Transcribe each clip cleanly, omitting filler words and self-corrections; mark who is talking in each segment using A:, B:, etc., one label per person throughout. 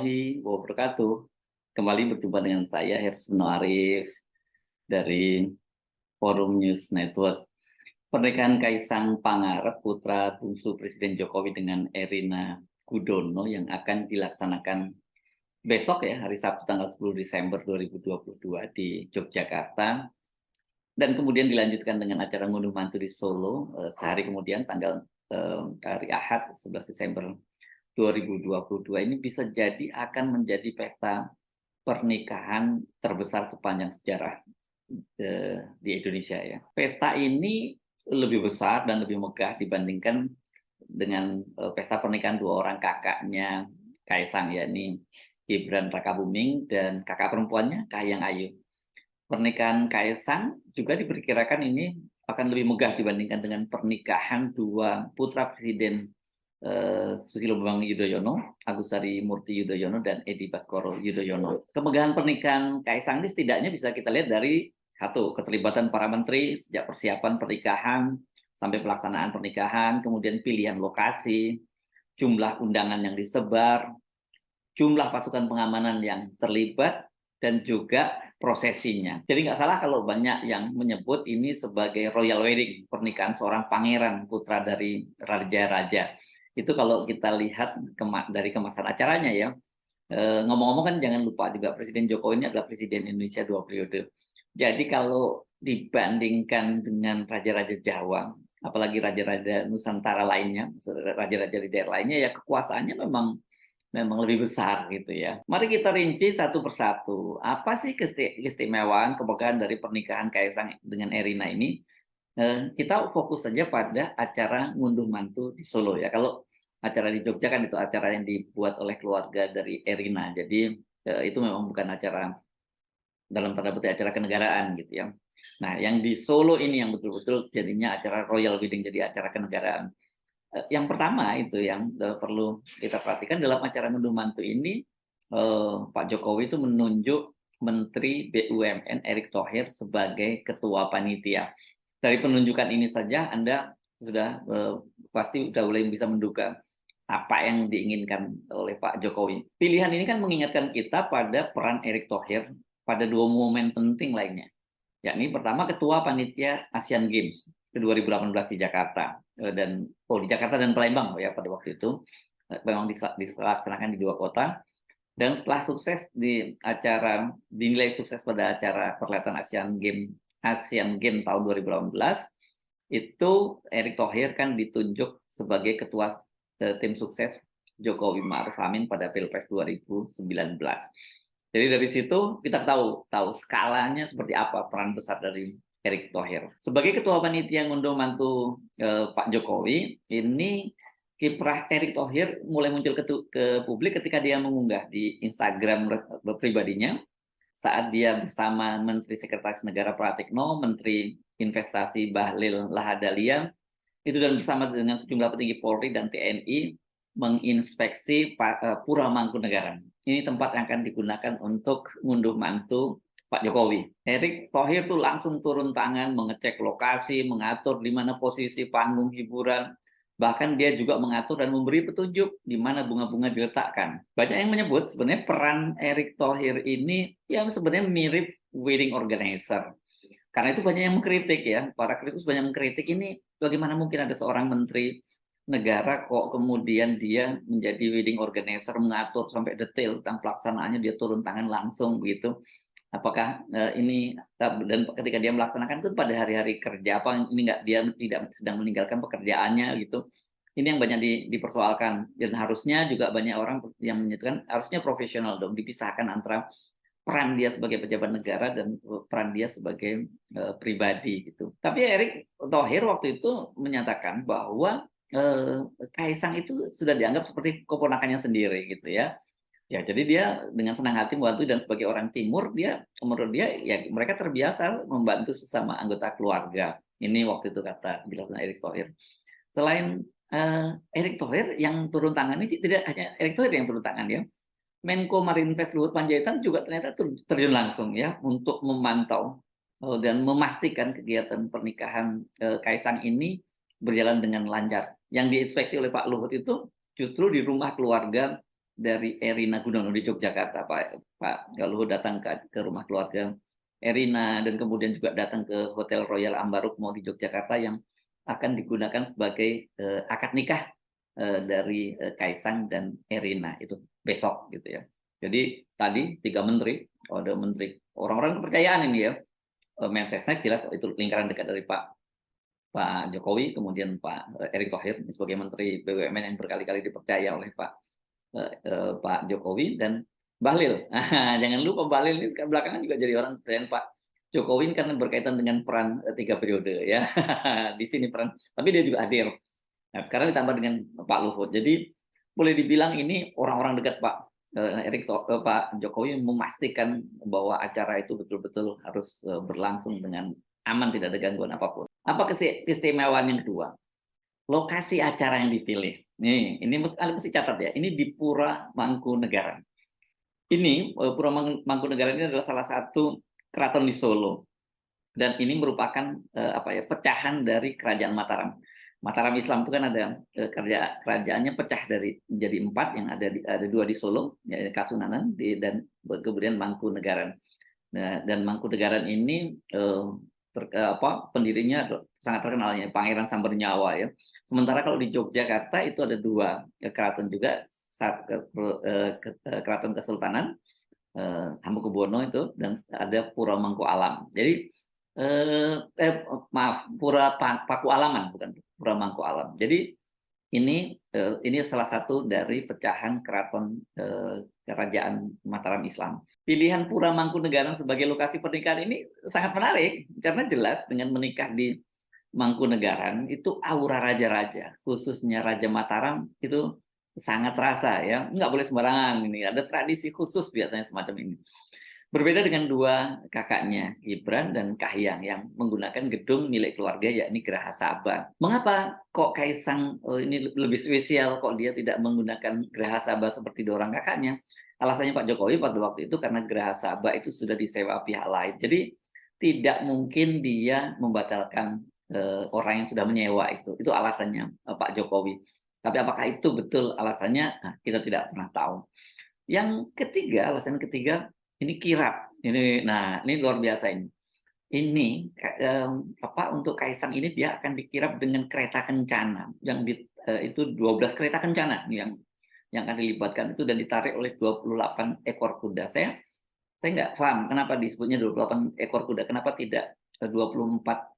A: warahmatullahi wabarakatuh. Kembali berjumpa dengan saya Hersmono Arif dari Forum News Network. Pernikahan Kaisang Pangarep, putra bungsu Presiden Jokowi dengan Erina Gudono yang akan dilaksanakan besok ya, hari Sabtu tanggal 10 Desember 2022 di Yogyakarta. Dan kemudian dilanjutkan dengan acara ngunduh mantu di Solo sehari kemudian tanggal hari Ahad 11 Desember 2022 ini bisa jadi akan menjadi pesta pernikahan terbesar sepanjang sejarah di Indonesia ya. Pesta ini lebih besar dan lebih megah dibandingkan dengan pesta pernikahan dua orang kakaknya Kaisang, yakni Gibran Rakabuming dan kakak perempuannya Kahiyang Ayu. Pernikahan Kaisang juga diperkirakan ini akan lebih megah dibandingkan dengan pernikahan dua putra Presiden Susilo Bambang Yudhoyono, Agus Harimurti Yudhoyono, dan Edi Baskoro Yudhoyono. Kemegahan pernikahan Kaisang ini setidaknya bisa kita lihat dari satu, keterlibatan para menteri sejak persiapan pernikahan sampai pelaksanaan pernikahan, kemudian pilihan lokasi, jumlah undangan yang disebar, jumlah pasukan pengamanan yang terlibat, dan juga prosesinya. Jadi nggak salah kalau banyak yang menyebut ini sebagai royal wedding, pernikahan seorang pangeran putra dari raja-raja. Itu kalau kita lihat dari kemasan acaranya ya. Ngomong-ngomong kan jangan lupa juga Presiden Jokowi ini adalah Presiden Indonesia 2 periode. Jadi kalau dibandingkan dengan raja-raja Jawa, apalagi raja-raja Nusantara lainnya, raja-raja di daerah lainnya, ya kekuasaannya memang lebih besar gitu ya. Mari kita rinci satu persatu. Apa sih keistimewaan, kemegahan dari pernikahan Kaisang dengan Erina ini? Kita fokus saja pada acara ngunduh mantu di Solo ya. Kalau acara di Jogja kan itu acara yang dibuat oleh keluarga dari Erina. Jadi itu memang bukan acara dalam tanda petik acara kenegaraan gitu ya. Nah, yang di Solo ini yang betul-betul jadinya acara royal wedding, jadi acara kenegaraan. Yang pertama itu yang perlu kita perhatikan dalam acara ngunduh mantu ini, Pak Jokowi itu menunjuk Menteri BUMN Erick Thohir sebagai ketua panitia. Dari penunjukan ini saja Anda sudah pasti sudah mulai bisa menduga apa yang diinginkan oleh Pak Jokowi. Pilihan ini kan mengingatkan kita pada peran Erick Thohir pada dua momen penting lainnya, yakni pertama ketua panitia Asian Games ke 2018 di Jakarta di Jakarta dan Palembang ya pada waktu itu memang dilaksanakan di dua kota, dan setelah sukses di acara dinilai sukses pada acara perhelatan Asian Games tahun 2018 itu Erick Thohir kan ditunjuk sebagai ketua tim sukses Jokowi Ma'ruf Amin pada Pilpres 2019. Jadi dari situ kita tahu skalanya seperti apa peran besar dari Erick Thohir. Sebagai ketua panitia ngunduh mantu Pak Jokowi, ini kiprah Erick Thohir mulai muncul ke publik ketika dia mengunggah di Instagram pribadinya saat dia bersama Menteri Sekretaris Negara Pratikno, Menteri Investasi Bahlil Lahadalia, itu dan bersama dengan sejumlah petinggi Polri dan TNI menginspeksi Pura Mangkunegaran. Ini tempat yang akan digunakan untuk ngunduh mantu Pak Jokowi. Erick Thohir tuh langsung turun tangan mengecek lokasi, mengatur di mana posisi panggung hiburan. Bahkan dia juga mengatur dan memberi petunjuk di mana bunga-bunga diletakkan. Banyak yang menyebut sebenarnya peran Erick Thohir ini yang sebenarnya mirip wedding organizer. Karena itu banyak yang mengkritik ya, para kritikus banyak mengkritik ini bagaimana mungkin ada seorang menteri negara kok kemudian dia menjadi wedding organizer, mengatur sampai detail tentang pelaksanaannya, dia turun tangan langsung begitu. Apakah ini dan ketika dia melaksanakan itu pada hari-hari kerja apa ini dia tidak sedang meninggalkan pekerjaannya gitu. Ini yang banyak dipersoalkan, dan harusnya juga banyak orang yang menyatakan harusnya profesional dong, dipisahkan antara peran dia sebagai pejabat negara dan peran dia sebagai pribadi gitu. Tapi Erick Thohir waktu itu menyatakan bahwa Kaisang itu sudah dianggap seperti keponakannya sendiri gitu ya. Ya, jadi dia dengan senang hati membantu, dan sebagai orang Timur menurut dia ya mereka terbiasa membantu sesama anggota keluarga. Ini waktu itu kata penjelasan Erick Thohir. Selain Erick Thohir yang turun tangan ini tidak hanya Erick Thohir yang turun tangan ya. Menko Marinvest Luhut Panjaitan juga ternyata terjun langsung ya untuk memantau dan memastikan kegiatan pernikahan Kaisang ini berjalan dengan lancar. Yang diinspeksi oleh Pak Luhut itu justru di rumah keluarga dari Erina Gudono di Yogyakarta, Pak Luhut datang ke rumah keluarga Erina dan kemudian juga datang ke Hotel Royal Ambarukmo di Yogyakarta yang akan digunakan sebagai akad nikah dari Kaisang dan Erina itu besok gitu ya. Jadi tadi 3 menteri, ada menteri orang-orang kepercayaan ini ya, Mensesnek jelas itu lingkaran dekat dari Pak Jokowi, kemudian Pak Erick Thohir sebagai Menteri BUMN yang berkali-kali dipercaya oleh Pak Jokowi, dan Bahlil. Jangan lupa Bahlil ini sekarang belakangan juga jadi orang kepercayaan Pak Jokowi karena berkaitan dengan peran 3 periode ya. Di sini peran, tapi dia juga hadir. Nah, sekarang ditambah dengan Pak Luhut. Jadi boleh dibilang ini orang-orang dekat Pak Jokowi memastikan bahwa acara itu betul-betul harus berlangsung dengan aman, tidak ada gangguan apapun. Apa keistimewaan yang kedua? Lokasi acara yang dipilih. Nih, ini Anda mesti catat ya. Ini di Pura Mangkunegaran. Ini Pura Mangkunegaran ini adalah salah satu keraton di Solo. Dan ini merupakan pecahan dari Kerajaan Mataram. Mataram Islam itu kan ada kerajaannya pecah menjadi 4, yang ada 2 di Solo, ya, Kasunanan dan kemudian Mangkunegaran. Nah, dan Mangkunegaran ini pendirinya sangat terkenal ya, Pangeran Sambernyawa ya. Sementara kalau di Yogyakarta itu ada 2 keraton juga, Keraton Kesultanan Hamengkubuwono itu, dan ada Pura Mangkualam. Jadi Pura Pakualaman, bukan Pura Mangkualam. Jadi ini salah satu dari pecahan keraton Kerajaan Mataram Islam. Pilihan Pura Mangkunegaran sebagai lokasi pernikahan ini sangat menarik karena jelas dengan menikah di Mangkunegaran itu aura raja-raja, khususnya Raja Mataram itu sangat terasa ya. Nggak boleh sembarangan, ini ada tradisi khusus biasanya semacam ini. Berbeda dengan 2 kakaknya, Gibran dan Kahiyang, yang menggunakan gedung milik keluarga yakni Geraha Sabah. Mengapa kok Kaisang ini lebih spesial, kok dia tidak menggunakan Geraha Sabah seperti 2 orang kakaknya? Alasannya Pak Jokowi pada waktu itu karena Geraha Sabah itu sudah disewa pihak lain. Jadi tidak mungkin dia membatalkan orang yang sudah menyewa itu. Itu alasannya Pak Jokowi. Tapi apakah itu betul alasannya? Nah, kita tidak pernah tahu. Yang ketiga, alasan ketiga, ini kirap. Ini luar biasa ini. Ini untuk Kaisang ini dia akan dikirap dengan kereta kencana itu 12 kereta kencana yang akan dilibatkan itu dan ditarik oleh 28 ekor kuda. Saya nggak paham kenapa disebutnya 28 ekor kuda, kenapa tidak 24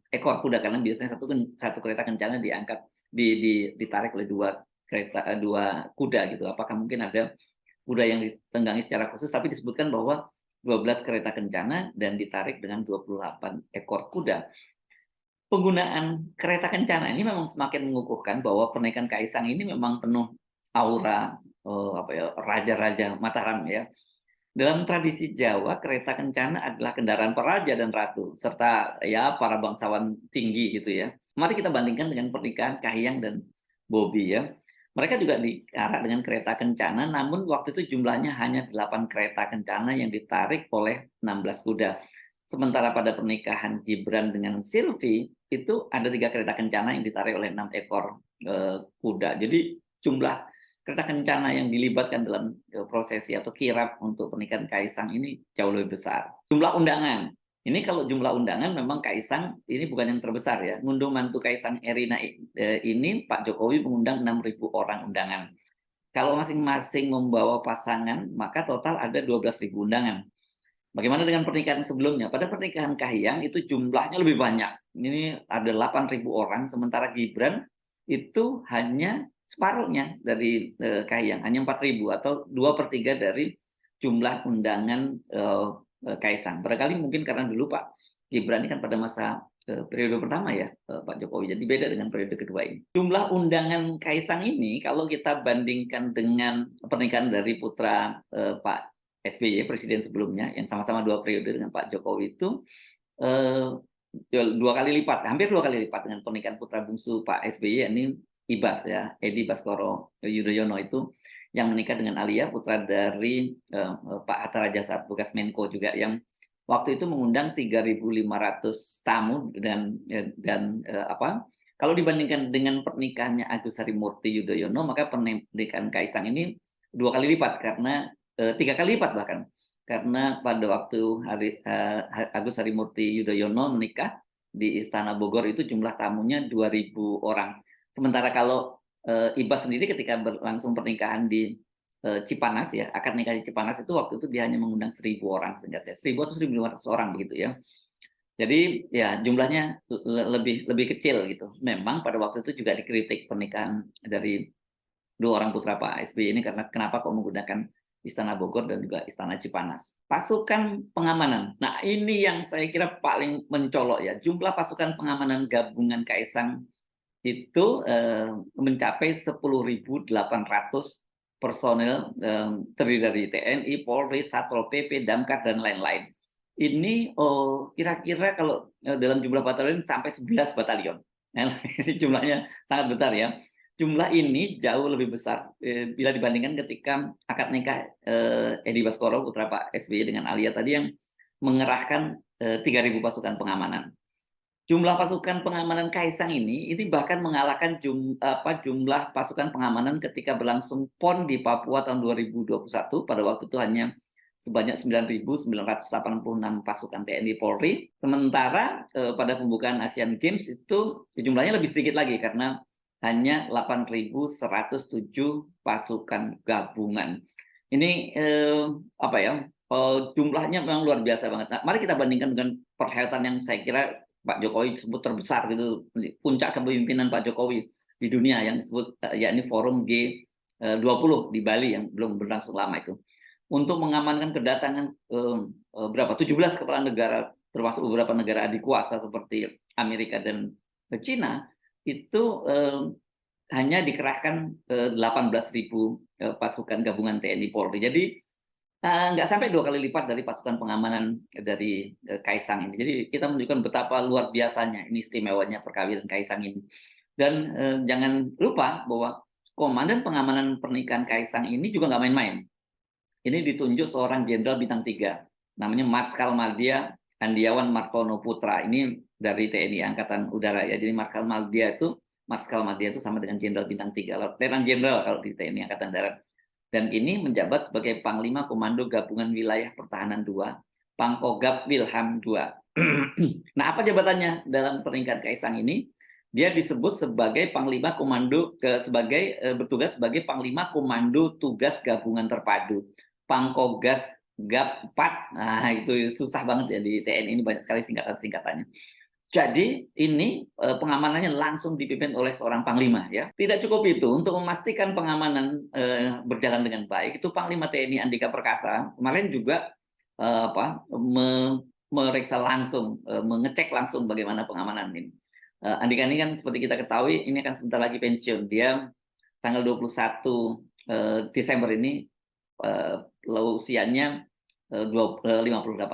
A: ekor kuda, karena biasanya satu kereta kencana ditarik oleh 2 kuda gitu. Apakah mungkin ada kuda yang ditunggangi secara khusus, tapi disebutkan bahwa 12 kereta kencana dan ditarik dengan 28 ekor kuda. Penggunaan kereta kencana ini memang semakin mengukuhkan bahwa pernikahan Kaisang ini memang penuh aura raja-raja Mataram ya. Dalam tradisi Jawa, kereta kencana adalah kendaraan para raja dan ratu serta ya para bangsawan tinggi gitu ya. Mari kita bandingkan dengan pernikahan Kahiyang dan Bobi ya. Mereka juga diarak dengan kereta kencana, namun waktu itu jumlahnya hanya 8 kereta kencana yang ditarik oleh 16 kuda. Sementara pada pernikahan Gibran dengan Silvi, itu ada 3 kereta kencana yang ditarik oleh 6 ekor kuda. Jadi jumlah kereta kencana yang dilibatkan dalam prosesi atau kirap untuk pernikahan Kaisang ini jauh lebih besar. Jumlah undangan. Ini kalau jumlah undangan memang Kaisang ini bukan yang terbesar ya. Ngunduh mantu Kaisang Erina ini Pak Jokowi mengundang 6.000 orang undangan. Kalau masing-masing membawa pasangan maka total ada 12.000 undangan. Bagaimana dengan pernikahan sebelumnya? Pada pernikahan Kahiyang itu jumlahnya lebih banyak. Ini ada 8.000 orang, sementara Gibran itu hanya separuhnya dari Kahiyang, hanya 4.000 atau 2/3 dari jumlah undangan Kaisang. Barangkali mungkin karena dulu Pak Gibran ini kan pada masa periode pertama ya Pak Jokowi, jadi beda dengan periode kedua ini. Jumlah undangan Kaisang ini kalau kita bandingkan dengan pernikahan dari putra Pak SBY, presiden sebelumnya, yang sama-sama 2 periode dengan Pak Jokowi itu 2 kali lipat, hampir 2 kali lipat dengan pernikahan putra bungsu Pak SBY, ini Ibas ya, Edi Baskoro Yudhoyono itu yang menikah dengan Alia, putra dari Pak Hatta Rajasa, bekas Menko juga, yang waktu itu mengundang 3.500 tamu dan Kalau dibandingkan dengan pernikahannya Agus Harimurti Yudhoyono, maka pernikahan Kaisang ini 2 kali lipat karena 3 kali lipat bahkan. Karena pada waktu Agus Harimurti Yudhoyono menikah di Istana Bogor itu jumlah tamunya 2.000 orang. Sementara kalau Iba sendiri ketika berlangsung pernikahan di Cipanas ya, akad nikah di Cipanas itu waktu itu dia hanya mengundang 1.000 orang, seingat saya 1.000 atau 1.500 orang begitu ya. Jadi ya jumlahnya lebih kecil gitu. Memang pada waktu itu juga dikritik pernikahan dari 2 orang putra Pak SBY ini karena kenapa kok menggunakan Istana Bogor dan juga Istana Cipanas. Pasukan pengamanan. Nah, ini yang saya kira paling mencolok ya. Jumlah pasukan pengamanan gabungan Kaisang itu mencapai 10.800 personel, terdiri dari TNI, Polri, Satpol PP, Damkar dan lain-lain. Ini kira-kira kalau dalam jumlah batalion sampai 11 batalion. Ini jumlahnya sangat besar ya. Jumlah ini jauh lebih besar bila dibandingkan ketika akad nikah Edi Baskoro putra Pak SBY dengan Alia tadi yang mengerahkan 3.000 pasukan pengamanan. Jumlah pasukan pengamanan Kaisang ini bahkan mengalahkan jumlah pasukan pengamanan ketika berlangsung PON di Papua tahun 2021. Pada waktu itu hanya sebanyak 9.986 pasukan TNI Polri. Sementara pada pembukaan Asian Games itu jumlahnya lebih sedikit lagi karena hanya 8.107 pasukan gabungan. Ini jumlahnya memang luar biasa banget. Nah, mari kita bandingkan dengan perhelatan yang saya kira Pak Jokowi disebut terbesar gitu, puncak kepemimpinan Pak Jokowi di dunia yang disebut yakni Forum G20 di Bali yang belum berlangsung lama itu. Untuk mengamankan kedatangan 17 kepala negara termasuk beberapa negara adik kuasa seperti Amerika dan China itu hanya dikerahkan 18.000 pasukan gabungan TNI Polri. Jadi nggak sampai 2 kali lipat dari pasukan pengamanan dari Kaisang ini. Jadi kita menunjukkan betapa luar biasanya ini istimewanya perkawinan Kaisang ini. Dan jangan lupa bahwa komandan pengamanan pernikahan Kaisang ini juga nggak main-main. Ini ditunjuk seorang jenderal bintang 3, namanya Marskal Maldia Andiawan Martono Putra. Ini dari TNI Angkatan Udara ya. Jadi Marskal Maldia itu sama dengan jenderal bintang 3, letnan jenderal kalau di TNI Angkatan Darat. Dan ini menjabat sebagai Panglima Komando Gabungan Wilayah Pertahanan 2, Pangkogap Wilham 2. Nah, apa jabatannya dalam pernikahan Kaisang ini? Dia disebut sebagai Panglima Komando bertugas sebagai Panglima Komando Tugas Gabungan Terpadu, Pangkogas Gap 4. Nah, itu susah banget ya di TNI ini, banyak sekali singkatan-singkatannya. Jadi ini pengamanannya langsung dipimpin oleh seorang panglima ya. Tidak cukup itu, untuk memastikan pengamanan berjalan dengan baik, itu Panglima TNI Andika Perkasa kemarin juga meriksa langsung, mengecek langsung bagaimana pengamanan ini. Andika ini kan seperti kita ketahui ini akan sebentar lagi pensiun. Dia tanggal 21 Desember ini usianya 58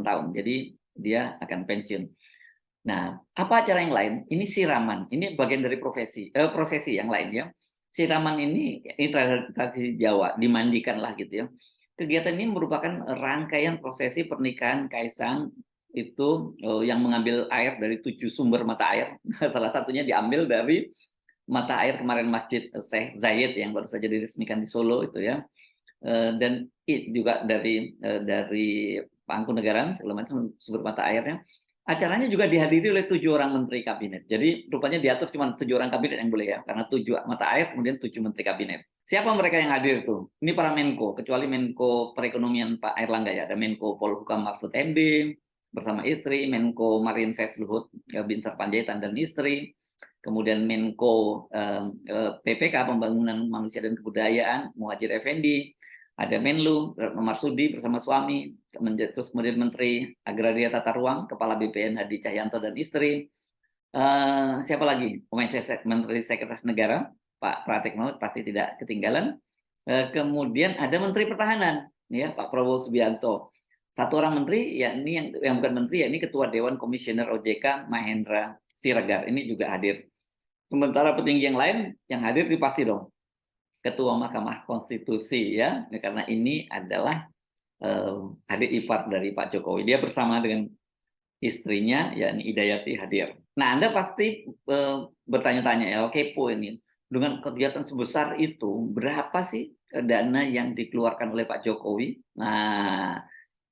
A: tahun. Jadi dia akan pensiun. Nah, apa acara yang lain? Ini siraman. Ini bagian dari prosesi yang lain ya. Siraman ini tradisi Jawa, dimandikanlah gitu ya. Kegiatan ini merupakan rangkaian prosesi pernikahan Kaisang itu yang mengambil air dari 7 sumber mata air. Salah satunya diambil dari mata air kemarin Masjid Syekh Zayed yang baru saja diresmikan di Solo itu ya. Dan juga dari Mangkunegaran segala macam sumber mata airnya. Acaranya juga dihadiri oleh 7 orang menteri kabinet. Jadi rupanya diatur cuma 7 orang kabinet yang boleh ya, karena 7 mata air kemudian 7 menteri kabinet. Siapa mereka yang hadir tuh? Ini para Menko, kecuali Menko Perekonomian Pak Airlangga ya, ada Menko Polhukam Mahfud MD bersama istri, Menko Marinvest Luhut Binsar Panjaitan dan istri, kemudian Menko PPK Pembangunan Manusia dan Kebudayaan Muhadjir Effendi, ada Menlu Marsudi bersama suami, terus kemudian Menteri Agraria Tata Ruang, Kepala BPN Hadi Cahyanto dan istri. Siapa lagi? Menteri Sekretaris Negara Pak Pratikno pasti tidak ketinggalan. Kemudian ada Menteri Pertahanan, ya Pak Prabowo Subianto. Satu orang menteri, yakni yang bukan menteri, yakni Ketua Dewan Komisioner OJK Mahendra Siregar. Ini juga hadir. Sementara petinggi yang lain yang hadir pasti dong Ketua Mahkamah Konstitusi ya, karena ini adalah adik ipar dari Pak Jokowi. Dia bersama dengan istrinya yakni Idayati hadir. Nah, Anda pasti bertanya-tanya ya, kepo ini. Dengan kegiatan sebesar itu, berapa sih dana yang dikeluarkan oleh Pak Jokowi? Nah,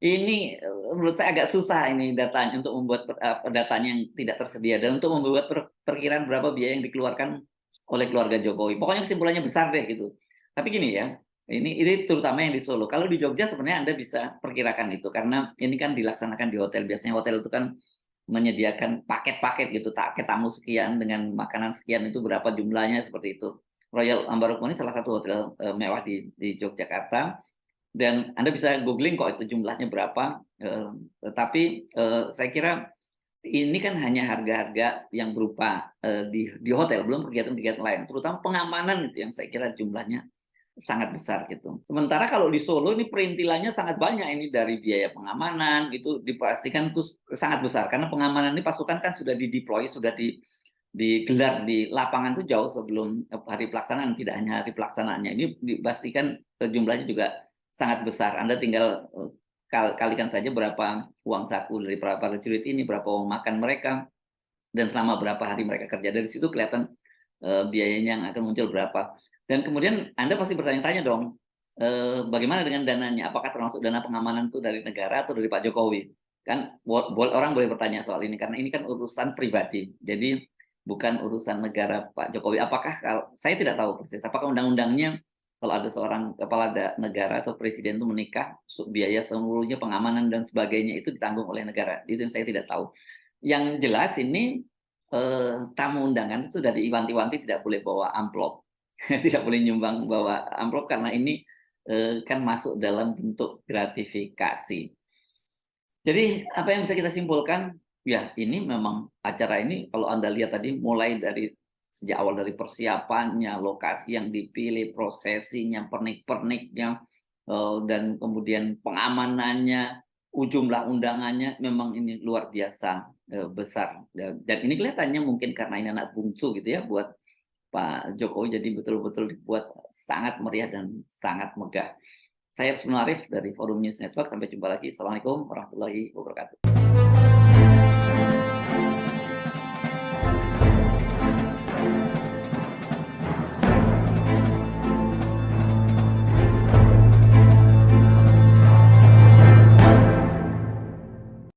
A: ini menurut saya agak susah ini datanya untuk membuat datanya yang tidak tersedia dan untuk membuat perkiraan berapa biaya yang dikeluarkan oleh keluarga Jokowi. Pokoknya kesimpulannya besar deh gitu. Tapi gini ya, ini terutama yang di Solo. Kalau di Jogja sebenarnya Anda bisa perkirakan itu karena ini kan dilaksanakan di hotel. Biasanya hotel itu kan menyediakan paket-paket gitu, paket tamu sekian dengan makanan sekian itu berapa jumlahnya seperti itu. Royal Ambarukmo ini salah satu hotel mewah di Yogyakarta dan Anda bisa googling kok itu jumlahnya berapa. Tetapi saya kira ini kan hanya harga-harga yang berupa di hotel, belum kegiatan-kegiatan lain, terutama pengamanan itu yang saya kira jumlahnya sangat besar gitu. Sementara kalau di Solo ini perintilannya sangat banyak ini dari biaya pengamanan itu dipastikan itu sangat besar karena pengamanan ini pasukan kan sudah dideploy, sudah digelar di lapangan itu jauh sebelum hari pelaksanaan, tidak hanya hari pelaksanaannya. Ini dipastikan jumlahnya juga sangat besar. Anda tinggal kalikan saja berapa uang saku dari para prajurit ini, berapa uang makan mereka, dan selama berapa hari mereka kerja. Dari situ kelihatan biayanya yang akan muncul berapa. Dan kemudian Anda pasti bertanya-tanya dong, bagaimana dengan dananya? Apakah termasuk dana pengamanan itu dari negara atau dari Pak Jokowi? Kan orang boleh bertanya soal ini karena ini kan urusan pribadi. Jadi bukan urusan negara Pak Jokowi. Apakah saya tidak tahu persis. Apakah undang-undangnya kalau ada seorang kepala negara atau presiden itu menikah, biaya seluruhnya pengamanan dan sebagainya itu ditanggung oleh negara. Itu yang saya tidak tahu. Yang jelas ini tamu undangan itu sudah diwanti-wanti tidak boleh bawa amplop. Tidak boleh nyumbang bawa amplop karena ini kan masuk dalam bentuk gratifikasi. Jadi apa yang bisa kita simpulkan? Ya ini memang acara ini kalau Anda lihat tadi mulai dari sejak awal dari persiapannya, lokasi yang dipilih, prosesinya, pernik-perniknya, dan kemudian pengamanannya, jumlah undangannya memang ini luar biasa besar. Dan ini kelihatannya mungkin karena ini anak bungsu gitu ya buat Pak Jokowi jadi betul-betul dibuat sangat meriah dan sangat megah. Saya Rusman Arif dari Forum News Network. Sampai jumpa lagi. Assalamualaikum warahmatullahi wabarakatuh.